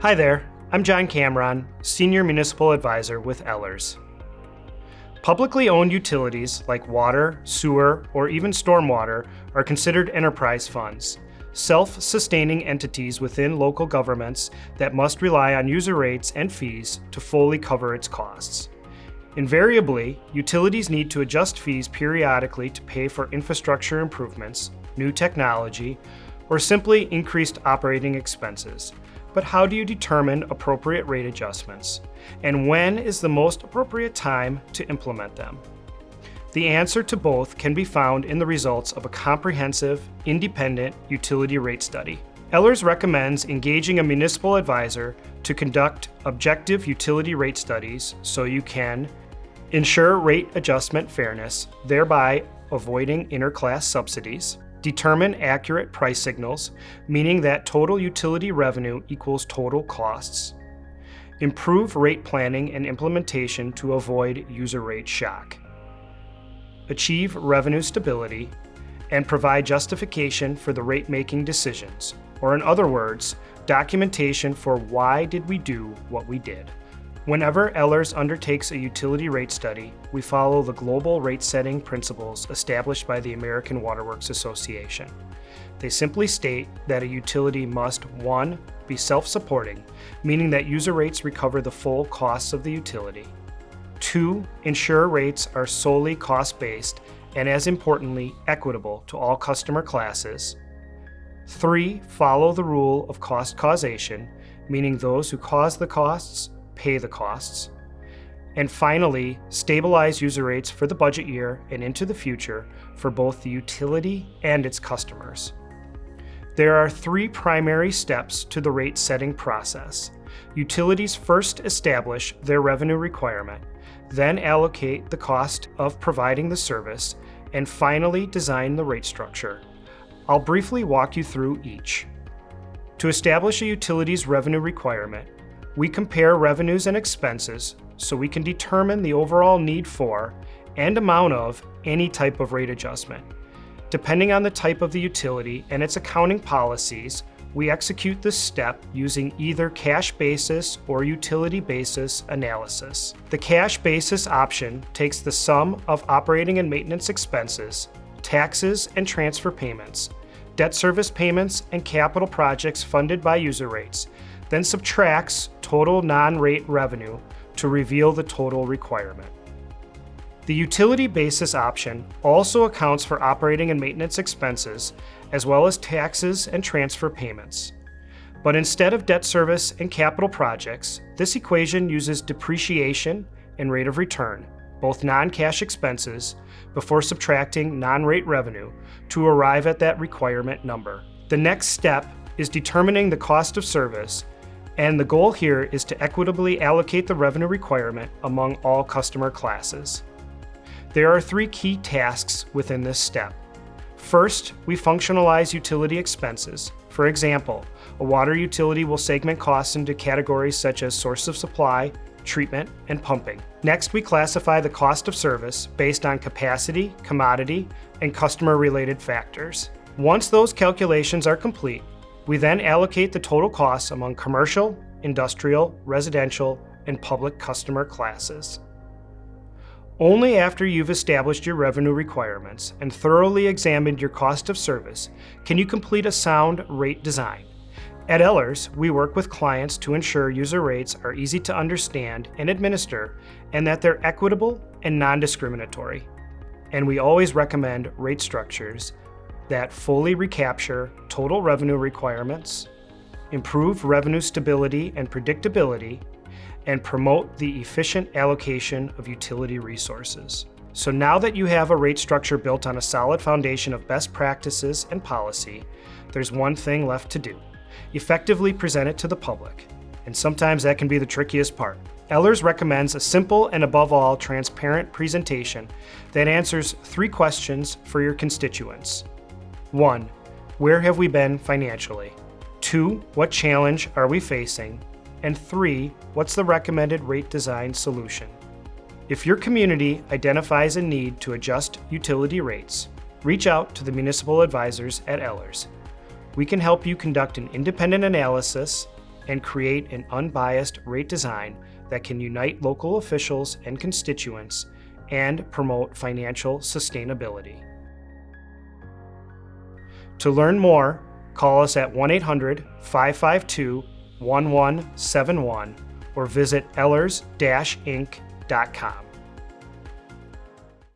Hi there, I'm John Cameron, Senior Municipal Advisor with Ehlers. Publicly owned utilities like water, sewer, or even stormwater are considered enterprise funds, self-sustaining entities within local governments that must rely on user rates and fees to fully cover its costs. Invariably, utilities need to adjust fees periodically to pay for infrastructure improvements, new technology, or simply increased operating expenses. But how do you determine appropriate rate adjustments? And when is the most appropriate time to implement them? The answer to both can be found in the results of a comprehensive, independent utility rate study. Ehlers recommends engaging a municipal advisor to conduct objective utility rate studies so you can ensure rate adjustment fairness, thereby avoiding interclass subsidies, determine accurate price signals, meaning that total utility revenue equals total costs, improve rate planning and implementation to avoid user rate shock, achieve revenue stability, and provide justification for the rate-making decisions, or in other words, documentation for why did we do what we did. Whenever Ehlers undertakes a utility rate study, we follow the global rate-setting principles established by the American Waterworks Association. They simply state that a utility must 1. Be self-supporting, meaning that user rates recover the full costs of the utility. 2. Ensure rates are solely cost-based and, as importantly, equitable to all customer classes. 3. Follow the rule of cost causation, meaning those who cause the costs pay the costs. And finally, stabilize user rates for the budget year and into the future for both the utility and its customers. There are 3 primary steps to the rate setting process. Utilities first establish their revenue requirement, then allocate the cost of providing the service, and finally design the rate structure. I'll briefly walk you through each. To establish a utility's revenue requirement, we compare revenues and expenses so we can determine the overall need for and amount of any type of rate adjustment. Depending on the type of the utility and its accounting policies, we execute this step using either cash basis or utility basis analysis. The cash basis option takes the sum of operating and maintenance expenses, taxes and transfer payments, debt service payments, and capital projects funded by user rates, then subtracts total non-rate revenue to reveal the total requirement. The utility basis option also accounts for operating and maintenance expenses, as well as taxes and transfer payments. But instead of debt service and capital projects, this equation uses depreciation and rate of return, both non-cash expenses, before subtracting non-rate revenue to arrive at that requirement number. The next step is determining the cost of service, and the goal here is to equitably allocate the revenue requirement among all customer classes. There are 3 key tasks within this step. First, we functionalize utility expenses. For example, a water utility will segment costs into categories such as source of supply, treatment, and pumping. Next, we classify the cost of service based on capacity, commodity, and customer-related factors. Once those calculations are complete, we then allocate the total costs among commercial, industrial, residential, and public customer classes. Only after you've established your revenue requirements and thoroughly examined your cost of service can you complete a sound rate design. At Ehlers, we work with clients to ensure user rates are easy to understand and administer, and that they're equitable and non-discriminatory. And we always recommend rate structures that fully recapture total revenue requirements, improve revenue stability and predictability, and promote the efficient allocation of utility resources. So now that you have a rate structure built on a solid foundation of best practices and policy, there's one thing left to do: effectively present it to the public. And sometimes that can be the trickiest part. Ehlers recommends a simple and, above all, transparent presentation that answers 3 questions for your constituents. 1. Where have we been financially? 2. What challenge are we facing? And 3. What's the recommended rate design solution? If your community identifies a need to adjust utility rates, reach out to the municipal advisors at Ehlers. We can help you conduct an independent analysis and create an unbiased rate design that can unite local officials and constituents and promote financial sustainability. To learn more, call us at 1-800-552-1171 or visit ehlers-inc.com.